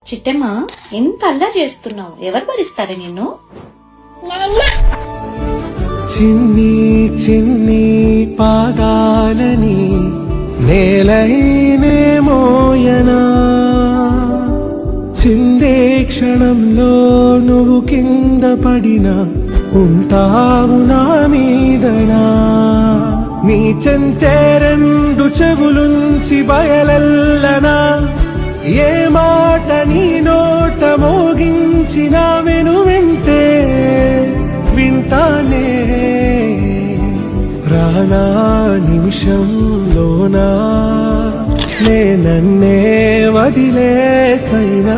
చిట్టమ్మ, ఎంత అల్లరి చేస్తున్నావు? ఎవరు భరిస్తారు నిన్ను? చిన్ని చిన్ని పాదాలని నేలైనే మోయనా, చిందే క్షణంలో నువ్వు కింద పడినా ఉంటావు నా మీదనా. నీ చెంతే రెండు చెవులుంచి బయలెల్లనా, ఏ మాట నీ నోట మోగించిన వెను వింటే వింటానే. రానా నిమిషంలోనా నే నన్నే వదిలేసైనా